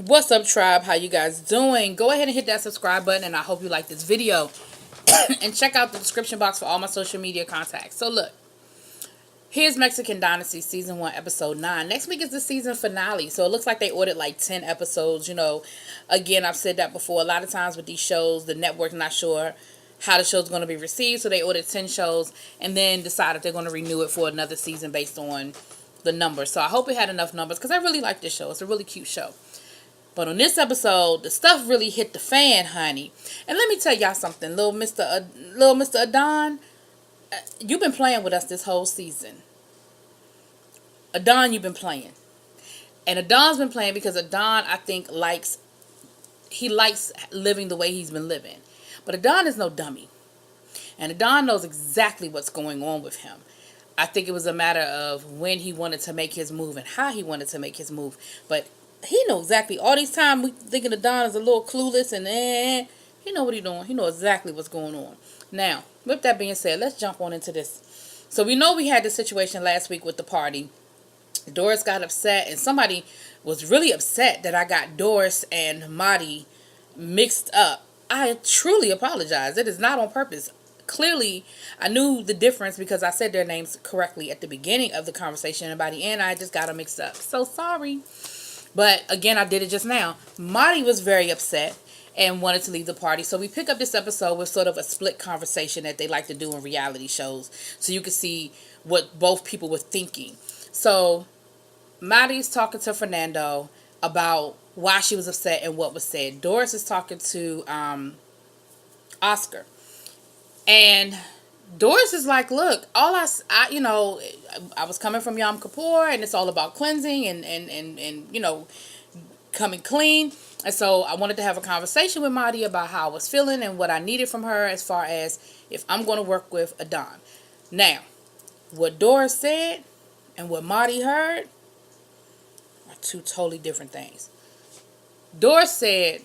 What's up, tribe? How you guys doing? Go ahead and hit that subscribe button, and I hope you like this video. And check out the description box for all my social media contacts. So look, here's Mexican Dynasty Season 1, Episode 9. Next week is the season finale, so it looks like they ordered like 10 episodes. Again, I've said that before. A lot of times with these shows, the network's not sure how the show's going to be received, so they ordered 10 shows and then decided they're going to renew it for another season based on the numbers. So I hope it had enough numbers, because I really like this show. It's a really cute show. But on this episode, the stuff really hit the fan, honey. And let me tell y'all something, little Mr. Adan, you've been playing with us this whole season. Adan, you've been playing. And Adan's been playing because Adan, I think, likes living the way he's been living. But Adan is no dummy. And Adan knows exactly what's going on with him. I think it was a matter of when he wanted to make his move and how he wanted to make his move. But he knows exactly. All these time we thinking Adan is a little clueless and he know what he doing. He know exactly what's going on. Now, with that being said, let's jump on into this. So we know we had this situation last week with the party. Doris got upset, and somebody was really upset that I got Doris and Marty mixed up. I truly apologize. It is not on purpose. Clearly, I knew the difference because I said their names correctly at the beginning of the conversation, and by the end, I just got them mixed up. So sorry. But again, I did it just now. Marty was very upset and wanted to leave the party. So we pick up this episode with sort of a split conversation that they like to do in reality shows, so you can see what both people were thinking. So Marty's talking to Fernando about why she was upset and what was said. Doris is talking to Oscar. And Doris is like, look, I was coming from Yom Kippur, and it's all about cleansing and coming clean. And so I wanted to have a conversation with Marty about how I was feeling and what I needed from her as far as if I'm going to work with Adan. Now, what Doris said and what Marty heard are two totally different things. Doris said,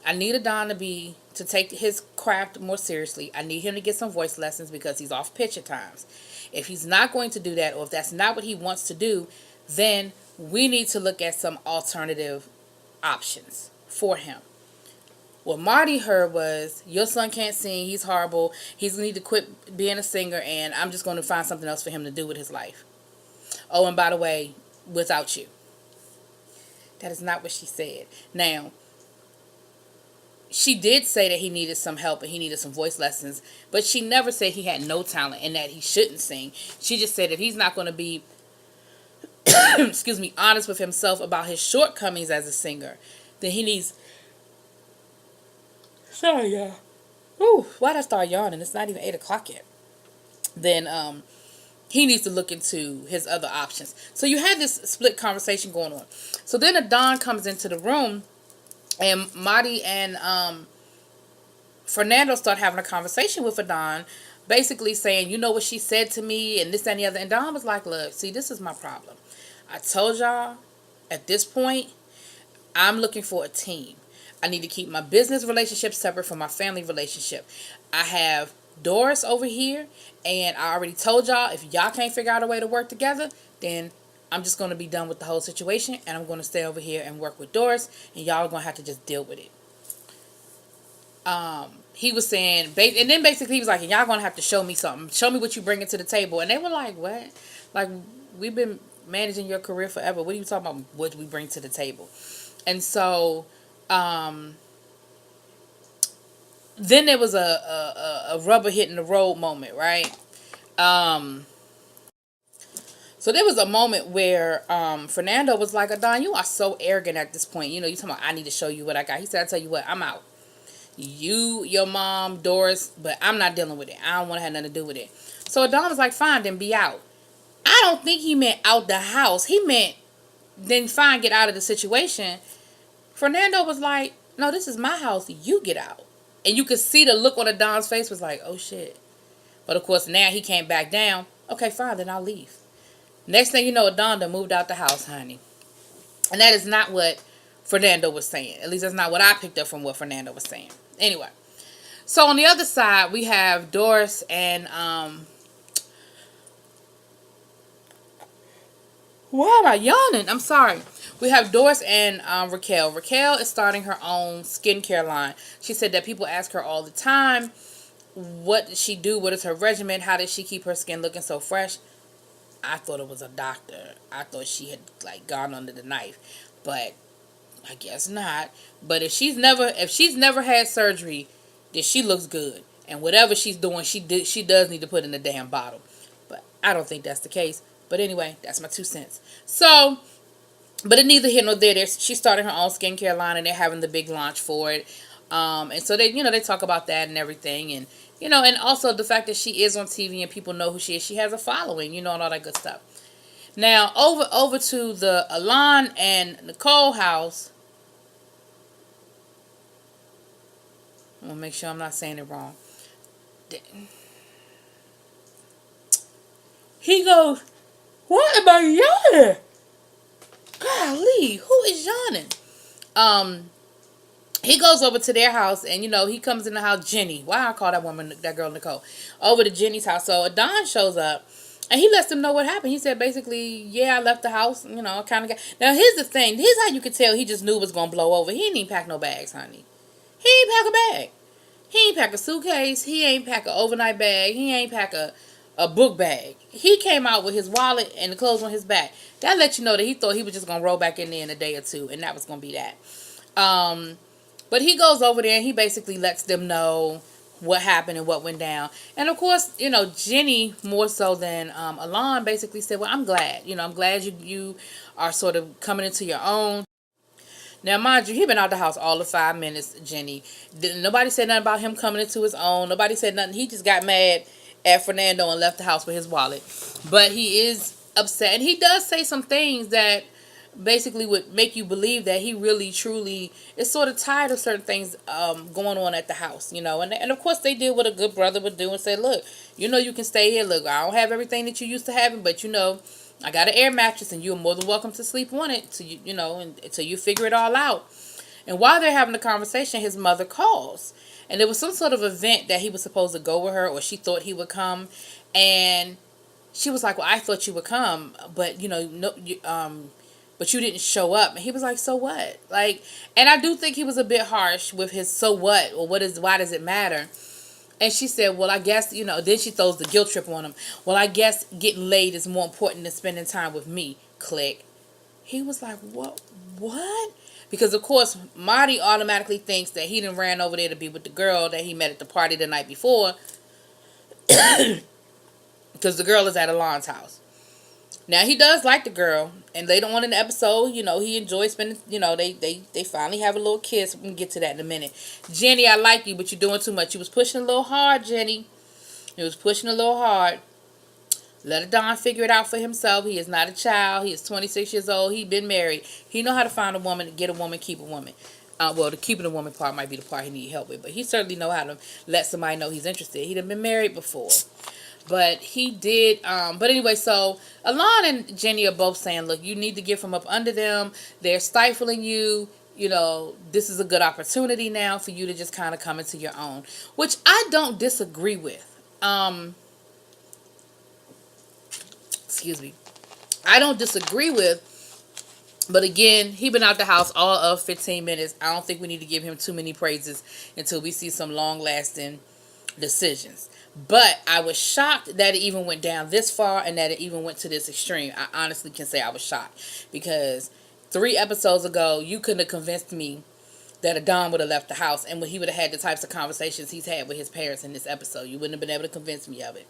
I need Adan to take his craft more seriously. I need him to get some voice lessons because he's off pitch at times. If he's not going to do that, or if that's not what he wants to do, then we need to look at some alternative options for him. What Marty heard was, your son can't sing, he's horrible, he's going to need to quit being a singer, and I'm just going to find something else for him to do with his life. Oh, and by the way, without you. That is not what she said. Now, she did say that he needed some help and he needed some voice lessons, but she never said he had no talent and that he shouldn't sing. She just said if he's not going to be, honest with himself about his shortcomings as a singer, then he needs... Sorry, y'all. Ooh, why'd I start yawning? It's not even 8 o'clock yet. Then, he needs to look into his other options. So you had this split conversation going on. So then Adan comes into the room, and Marty and Fernando start having a conversation with Adan, basically saying, you know what she said to me, and this, that, and the other. And Don was like, look, see, this is my problem. I told y'all, at this point, I'm looking for a team. I need to keep my business relationship separate from my family relationship. I have Doris over here, and I already told y'all, if y'all can't figure out a way to work together, then I'm just going to be done with the whole situation, and I'm going to stay over here and work with Doris, and y'all are going to have to just deal with it. He was saying, and then basically he was like, and y'all going to have to show me something. Show me what you bringing to the table. And they were like, what? Like, we've been managing your career forever. What are you talking about, what we bring to the table? And so, then there was a rubber hitting the road moment, right? So there was a moment where Fernando was like, Adan, you are so arrogant at this point. You know, you talking about, I need to show you what I got. He said, I tell you what, I'm out. You, your mom, Doris, but I'm not dealing with it. I don't want to have nothing to do with it. So Adan was like, fine, then be out. I don't think he meant out the house. He meant, then fine, get out of the situation. Fernando was like, no, this is my house. You get out. And you could see the look on Adan's face was like, oh shit. But of course, now he can't back down. Okay, fine, then I'll leave. Next thing you know, Adan done moved out the house, honey. And that is not what Fernando was saying. At least that's not what I picked up from what Fernando was saying. Anyway. So on the other side, we have Doris and Why am I yawning? I'm sorry. We have Doris and Raquel. Raquel is starting her own skincare line. She said that people ask her all the time, what does she do? What is her regimen? How does she keep her skin looking so fresh? I thought it was a doctor. I thought she had like gone under the knife, but I guess not. But if she's never had surgery, then she looks good. And whatever she's doing, she does need to put in the damn bottle. But I don't think that's the case. But anyway, that's my 2 cents. So, but it neither here nor there. She started her own skincare line, and they're having the big launch for it. And so they talk about that and everything, and and also the fact that she is on TV and people know who she is. She has a following, and all that good stuff. Now over to the Adan and Nicole house. I'm gonna make sure I'm not saying it wrong. He goes, "What am I yawning? Golly, who is yawning?" He goes over to their house, and he comes in the house. Jenny, why I call that girl Nicole, over to Jenny's house. So Adan shows up, and he lets them know what happened. He said basically, yeah, I left the house. I kind of got. Now here's the thing. Here's how you could tell he just knew it was gonna blow over. He didn't even pack no bags, honey. He ain't pack a bag. He ain't pack a suitcase. He ain't pack an overnight bag. He ain't pack a book bag. He came out with his wallet and the clothes on his back. That let you know that he thought he was just gonna roll back in there in a day or two, and that was gonna be that. But he goes over there and he basically lets them know what happened and what went down. And of course, Jenny more so than Adan basically said, well, I'm glad. I'm glad you are sort of coming into your own. Now, mind you, he been out the house all the 5 minutes, Jenny. Nobody said nothing about him coming into his own. Nobody said nothing. He just got mad at Fernando and left the house with his wallet. But he is upset. And he does say some things that basically would make you believe that he really truly is sort of tired of certain things going on at the house, and of course they did what a good brother would do and say, look, you can stay here. Look, I don't have everything that you used to having, but I got an air mattress and you're more than welcome to sleep on it until you figure it all out. And while they're having the conversation, his mother calls, and there was some sort of event that he was supposed to go with her, or she thought he would come, and she was like, well, I thought you would come, but but you didn't show up. And he was like, so what? And I do think he was a bit harsh with his so what, or why does it matter? And she said, well, I guess, then she throws the guilt trip on him. Well, I guess getting laid is more important than spending time with me. Click. He was like, what? Because, of course, Marty automatically thinks that he done ran over there to be with the girl that he met at the party the night before. Because the girl is at Alan's house. Now, he does like the girl, and later on in the episode, he enjoys spending, they finally have a little kiss. We can get to that in a minute. Jenny, I like you, but you're doing too much. You was pushing a little hard, Jenny. You was pushing a little hard. Let Adan figure it out for himself. He is not a child. He is 26 years old. He been married. He know how to find a woman, get a woman, keep a woman. Well, the keeping a woman part might be the part he need help with, but he certainly know how to let somebody know he's interested. He done been married before. But he did, but anyway, so Adan and Jenny are both saying, look, you need to get from up under them. They're stifling you. This is a good opportunity now for you to just kind of come into your own, which I don't disagree with. Excuse me. I don't disagree with, but again, he been out the house all of 15 minutes. I don't think we need to give him too many praises until we see some long-lasting decisions. But I was shocked that it even went down this far and that it even went to this extreme. I honestly can say I was shocked, because 3 episodes ago, you couldn't have convinced me that Adan would have left the house and when he would have had the types of conversations he's had with his parents in this episode. You wouldn't have been able to convince me of it.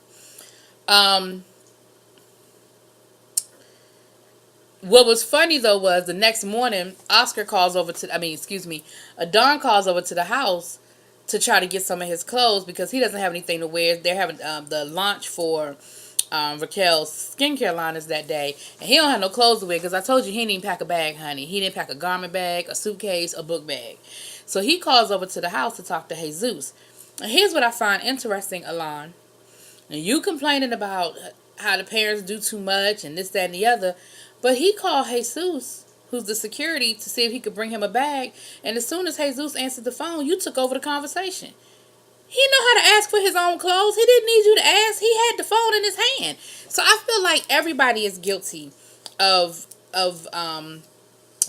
What was funny, though, was the next morning, Adan calls over to the house to try to get some of his clothes because he doesn't have anything to wear. They're having the launch for Raquel's skincare line is that day, and he don't have no clothes to wear because I told you he didn't even pack a bag, honey. He didn't pack a garment bag, a suitcase, a book bag. So he calls over to the house to talk to Jesus. And here's what I find interesting, Adan. And you complaining about how the parents do too much and this, that, and the other, but he called Jesus, who's the security, to see if he could bring him a bag. And as soon as Jesus answered the phone, you took over the conversation. He know how to ask for his own clothes. He didn't need you to ask. He had the phone in his hand. So I feel like everybody is guilty of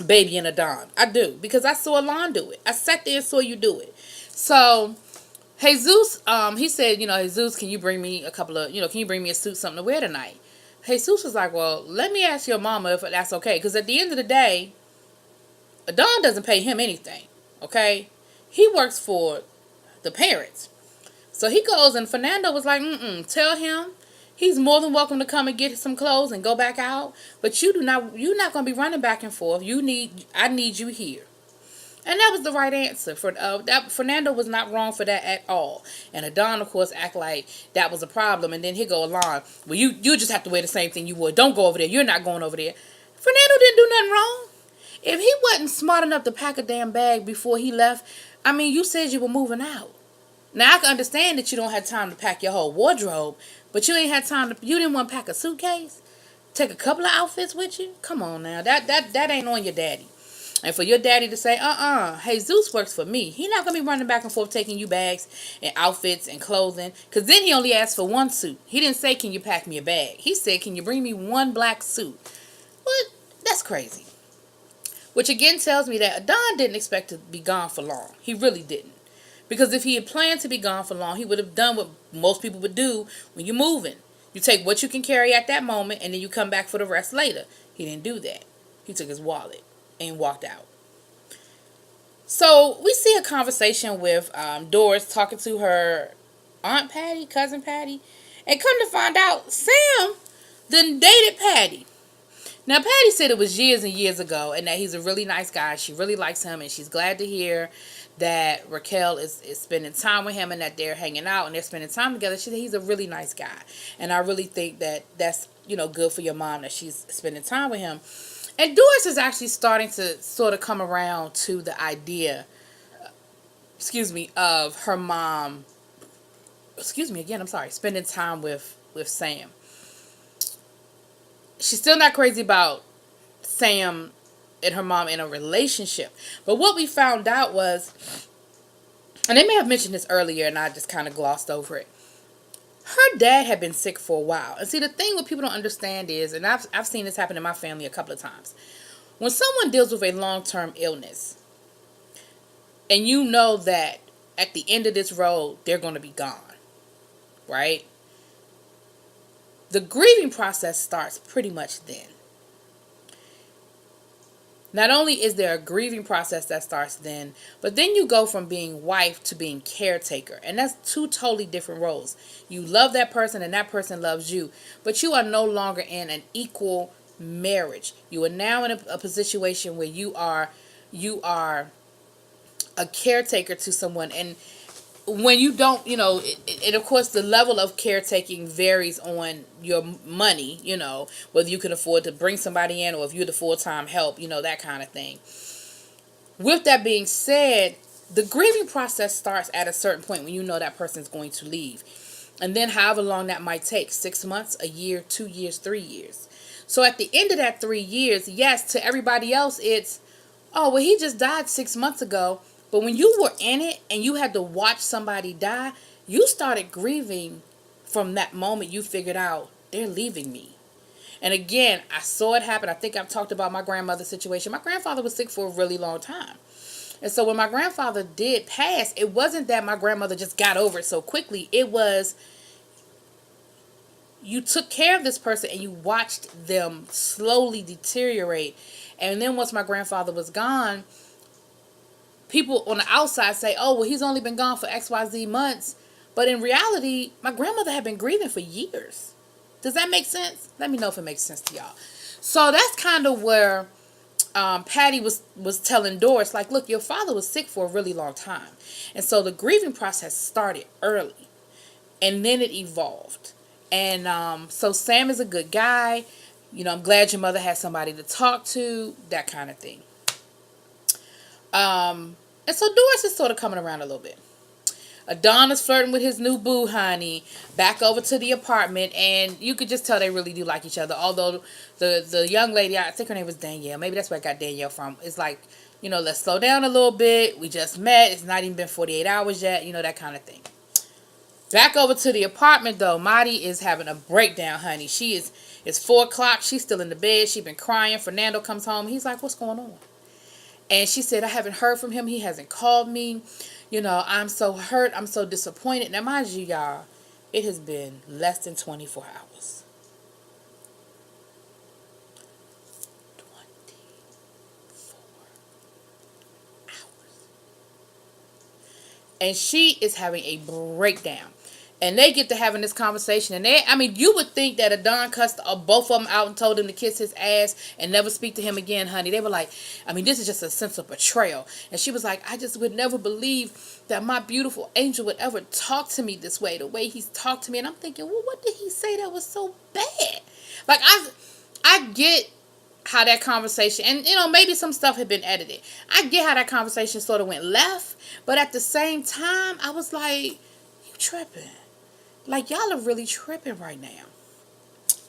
Baby and Adan. I do, because I saw Alon do it. I sat there and saw you do it. So Jesus, he said, Jesus, can you bring me can you bring me a suit, something to wear tonight? Jesus was like, well, let me ask your mama if that's okay. Because at the end of the day, Adan doesn't pay him anything. Okay? He works for the parents. So he goes, and Fernando was like, tell him he's more than welcome to come and get some clothes and go back out. But you're not going to be running back and forth. I need you here. And that was the right answer. Fernando was not wrong for that at all. And Adan, of course, act like that was a problem. And then he go along, well, you just have to wear the same thing you would. Don't go over there. You're not going over there. Fernando didn't do nothing wrong. If he wasn't smart enough to pack a damn bag before he left, you said you were moving out. Now, I can understand that you don't have time to pack your whole wardrobe, but you ain't had time you didn't want to pack a suitcase? Take a couple of outfits with you? Come on now. That ain't on your daddy. And for your daddy to say, Jesus works for me. He not going to be running back and forth taking you bags and outfits and clothing. Because then he only asked for one suit. He didn't say, can you pack me a bag? He said, can you bring me one black suit? What? That's crazy. Which again tells me that Adan didn't expect to be gone for long. He really didn't. Because if he had planned to be gone for long, he would have done what most people would do when you're moving. You take what you can carry at that moment, and then you come back for the rest later. He didn't do that. He took his wallet and walked out. So we see a conversation with Doris talking to her Aunt Patty, Cousin Patty, and come to find out, Sam done dated Patty. Now, Patty said it was years and years ago, and that he's a really nice guy. She really likes him, and she's glad to hear that Raquel is spending time with him and that they're hanging out and they're spending time together. She said he's a really nice guy. And I really think that that's, good for your mom that she's spending time with him. And Doris is actually starting to sort of come around to the idea, of her mom, spending time with Sam. She's still not crazy about Sam and her mom in a relationship. But what we found out was, and they may have mentioned this earlier and I just kind of glossed over it, her dad had been sick for a while. And see, the thing what people don't understand is, and I've seen this happen in my family a couple of times, when someone deals with a long-term illness, and you know that at the end of this road, they're going to be gone, right? The grieving process starts pretty much then. Not only is there a grieving process that starts then, but then you go from being wife to being caretaker. And that's two totally different roles. You love that person and that person loves you, but you are no longer in an equal marriage. You are now in a situation where you are a caretaker to someone. And when you don't, and of course the level of caretaking varies on your money, whether you can afford to bring somebody in or if you're the full-time help, that kind of thing. With that being said, the grieving process starts at a certain point when you know that person's going to leave. And then however long that might take, 6 months, a year, 2 years, 3 years. So at the end of that 3 years, yes, to everybody else, it's, oh, well, he just died 6 months ago. But when you were in it and you had to watch somebody die, you started grieving from that moment you figured out, they're leaving me. And again, I saw it happen. I think I've talked about my grandmother's situation. My grandfather was sick for a really long time. And so when my grandfather did pass, it wasn't that my grandmother just got over it so quickly. It was, you took care of this person and you watched them slowly deteriorate. And then once my grandfather was gone, people on the outside say, oh, well, he's only been gone for XYZ months. But in reality, my grandmother had been grieving for years. Does that make sense? Let me know if it makes sense to y'all. So that's kind of where Patty was telling Doris, like, look, your father was sick for a really long time. And so the grieving process started early. And then it evolved. And so Sam is a good guy. I'm glad your mother had somebody to talk to. That kind of thing. And so Doris is sort of coming around a little bit. Adan is flirting with his new boo honey back over to the apartment, and you could just tell they really do like each other. Although the young lady, I think her name was Danielle, maybe that's where I got Danielle from, it's like, let's slow down a little bit. We just met. It's not even been 48 hours yet, that kind of thing. Back over to the apartment though. Marty is having a breakdown, honey. It's 4 o'clock. She's still in the bed. She's been crying. Fernando comes home. He's like, "What's going on?" And she said, "I haven't heard from him. He hasn't called me. I'm so hurt. I'm so disappointed." Now, mind you, y'all, it has been less than 24 hours. 24 hours. And she is having a breakdown. And they get to having this conversation. And you would think that Adan cussed both of them out and told him to kiss his ass and never speak to him again, honey. They were like, this is just a sense of betrayal. And she was like, "I just would never believe that my beautiful angel would ever talk to me this way, the way he's talked to me." And I'm thinking, well, what did he say that was so bad? Like, I get how that conversation, and maybe some stuff had been edited. I get how that conversation sort of went left. But at the same time, I was like, you tripping. Like, y'all are really tripping right now.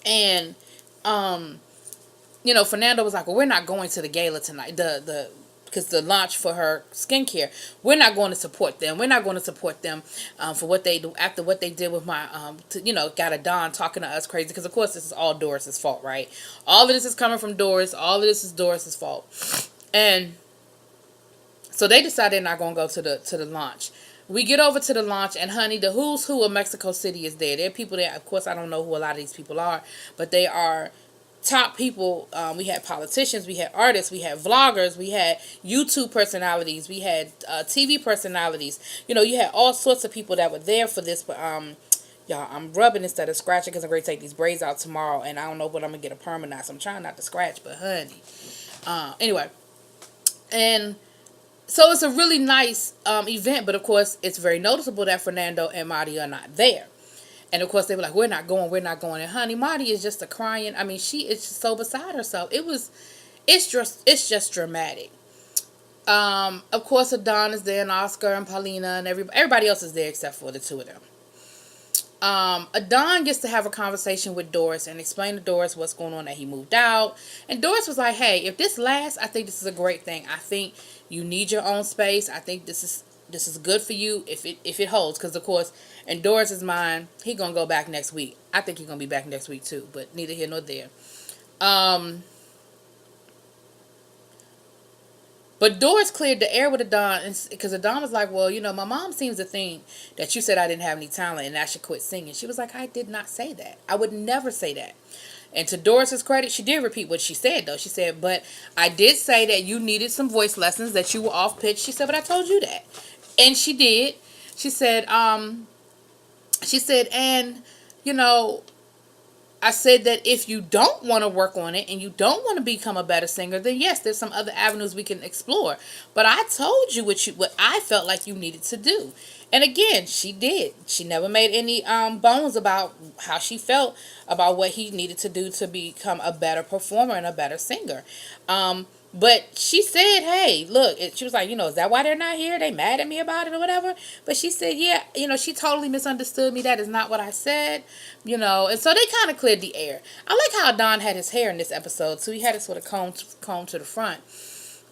And, Fernando was like, "Well, we're not going to the gala tonight. Because the launch for her skincare, we're not going to support them. We're not going to support them for what they do after what they did with my, got Adan talking to us crazy." Because, of course, this is all Doris's fault, right? All of this is coming from Doris. All of this is Doris's fault. And so they decided they're not going to go to the launch. We get over to the launch, and honey, the who's who of Mexico City is there. There are people there. Of course, I don't know who a lot of these people are, but they are top people. We had politicians, we had artists, we had vloggers, we had YouTube personalities, we had TV personalities. You had all sorts of people that were there for this. But y'all, I'm rubbing instead of scratching because I'm going to take these braids out tomorrow, and I don't know what I'm going to get a perm or not, so I'm trying not to scratch. But honey, anyway, and so it's a really nice event, but of course it's very noticeable that Fernando and Marty are not there. And of course they were like, we're not going. And honey, Marty is just a crying. She is just so beside herself. It's just dramatic. Of course Adan is there, and Oscar and Paulina and everybody else is there except for the two of them. Adan gets to have a conversation with Doris and explain to Doris what's going on, that he moved out. And Doris was like, "Hey, if this lasts, I think this is a great thing. I think you need your own space. I think this is good for you if it holds." Because, of course, in Doris's mind, he going to go back next week. I think he's going to be back next week too, but neither here nor there. But Doris cleared the air with Adan, because Adan was like, "Well, my mom seems to think that you said I didn't have any talent and I should quit singing." She was like, "I did not say that. I would never say that." And to Doris's credit, she did repeat what she said, though. She said, "But I did say that you needed some voice lessons, that you were off pitch." She said, "But I told you that." And she did. She said, and, I said that if you don't want to work on it and you don't want to become a better singer, then yes, there's some other avenues we can explore. But I told you what I felt like you needed to do. And again, she did. She never made any bones about how she felt about what he needed to do to become a better performer and a better singer. But she said, "Hey, look," she was like, "Is that why they're not here? They mad at me about it or whatever?" But she said, "Yeah, she totally misunderstood me. That is not what I said." And so they kind of cleared the air. I like how Don had his hair in this episode, so he had it sort of combed to the front.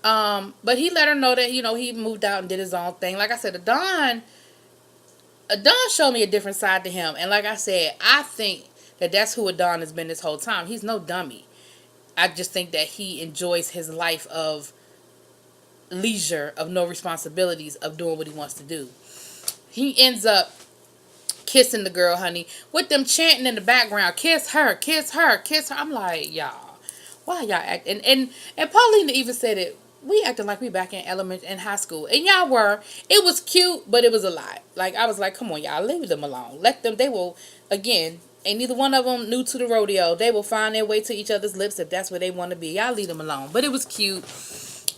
But he let her know that, he moved out and did his own thing. Like I said, Adan showed me a different side to him. And like I said, I think that that's who Adan has been this whole time. He's no dummy. I just think that he enjoys his life of leisure, of no responsibilities, of doing what he wants to do. He ends up kissing the girl, honey, with them chanting in the background, "Kiss her, kiss her, kiss her." I'm like, y'all, why y'all acting? And Paulina even said it. We acting like we back in high school. And y'all were. It was cute, but it was a lot. Like, I was like, come on, y'all, leave them alone. Let them, they will, again, ain't neither one of them new to the rodeo. They will find their way to each other's lips if that's where they want to be. Y'all leave them alone. But it was cute.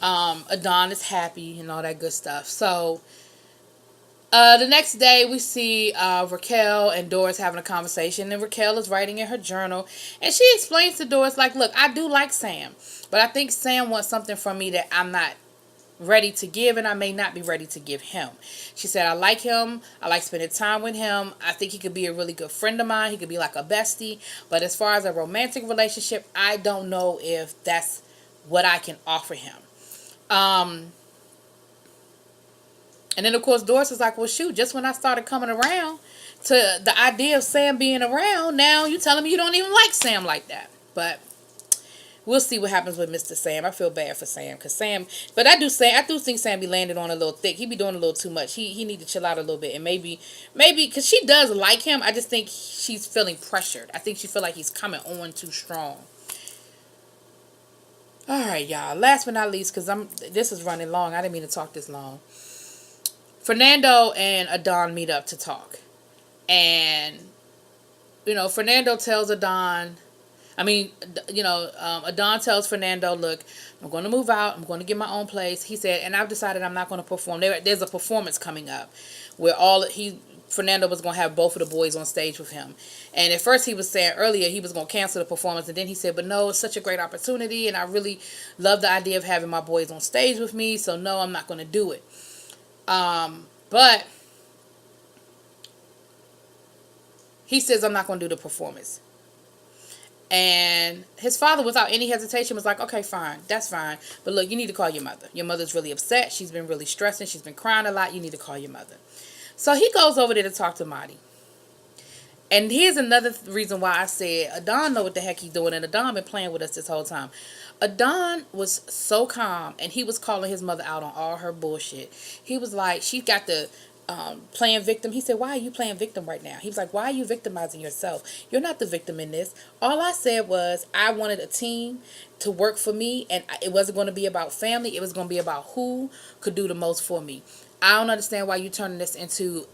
Adan is happy and all that good stuff. So, the next day we see Raquel and Doris having a conversation, and Raquel is writing in her journal, and she explains to Doris, like, "Look, I do like Sam, but I think Sam wants something from me that I'm not ready to give, and I may not be ready to give him." She said, "I like him. I like spending time with him. I think he could be a really good friend of mine. He could be like a bestie. But as far as a romantic relationship, I don't know if that's what I can offer him." And then, of course, Doris was like, "Well, shoot, just when I started coming around to the idea of Sam being around. Now you telling me you don't even like Sam like that. But we'll see what happens with Mr. Sam. I feel bad for Sam because Sam, but I do think Sam be landing on a little thick. He be doing a little too much. He need to chill out a little bit, and maybe because she does like him. I just think she's feeling pressured. I think she feel like he's coming on too strong. All right, y'all. Last but not least, because this is running long. I didn't mean to talk this long. Fernando and Adan meet up to talk, and Fernando tells Adan. Adan tells Fernando, look, I'm going to move out. I'm going to get my own place. He said, and I've decided I'm not going to perform. There's a performance coming up where Fernando was going to have both of the boys on stage with him. And at first he was saying earlier he was going to cancel the performance. And then he said, but no, it's such a great opportunity. And I really love the idea of having my boys on stage with me. So no, I'm not going to do it. But he says, I'm not going to do the performance. And his father, without any hesitation, was like, okay, fine. That's fine. But look, you need to call your mother. Your mother's really upset. She's been really stressing. She's been crying a lot. You need to call your mother. So he goes over there to talk to Marty. And here's another reason why I said Adan know what the heck he's doing. And Adan been playing with us this whole time. Adan was so calm. And he was calling his mother out on all her bullshit. He was like, she got the playing victim. He said, why are you playing victim right now? He was like, why are you victimizing yourself? You're not the victim in this. All I said was I wanted a team to work for me, and it wasn't going to be about family. It was going to be about who could do the most for me. I don't understand why you turning this into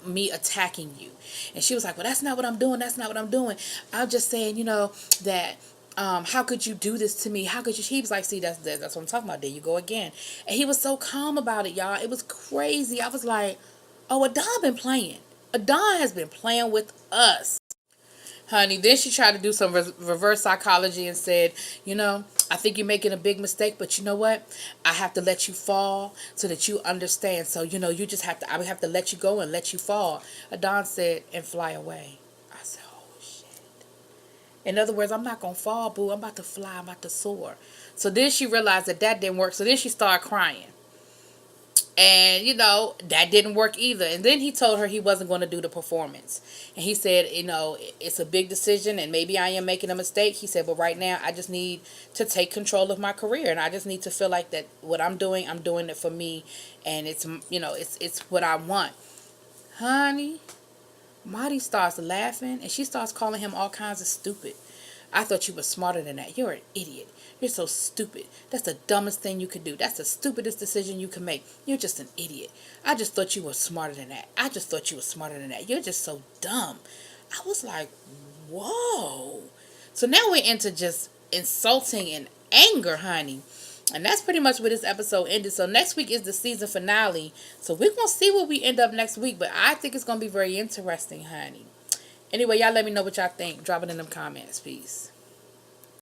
me attacking you. And she was like, well, that's not what I'm doing. That's not what I'm doing. I'm just saying, that how could you do this to me? How could you? He was like, see, that's what I'm talking about. There you go again. And he was so calm about it, y'all. It was crazy. I was like, oh, Adan been playing. Adan has been playing with us. Honey, then she tried to do some reverse psychology and said, I think you're making a big mistake, but you know what? I have to let you fall so that you understand. So, you just I would have to let you go and let you fall. Adan said, and fly away. I said, oh, shit. In other words, I'm not going to fall, boo. I'm about to fly. I'm about to soar. So then she realized that didn't work. So then she started crying. And, that didn't work either. And then he told her he wasn't going to do the performance. And he said, it's a big decision and maybe I am making a mistake. He said, but right now I just need to take control of my career. And I just need to feel like that what I'm doing it for me. And it's what I want. Honey, Marty starts laughing and she starts calling him all kinds of stupid. I thought you were smarter than that. You're an idiot. You're so stupid. That's the dumbest thing you could do. That's the stupidest decision you can make. You're just an idiot. I just thought you were smarter than that. I just thought you were smarter than that. You're just so dumb. I was like, whoa. So now we're into just insulting and anger, honey. And that's pretty much where this episode ended. So next week is the season finale. So we're going to see where we end up next week. But I think it's going to be very interesting, honey. Anyway, y'all let me know what y'all think. Drop it in them comments. Peace.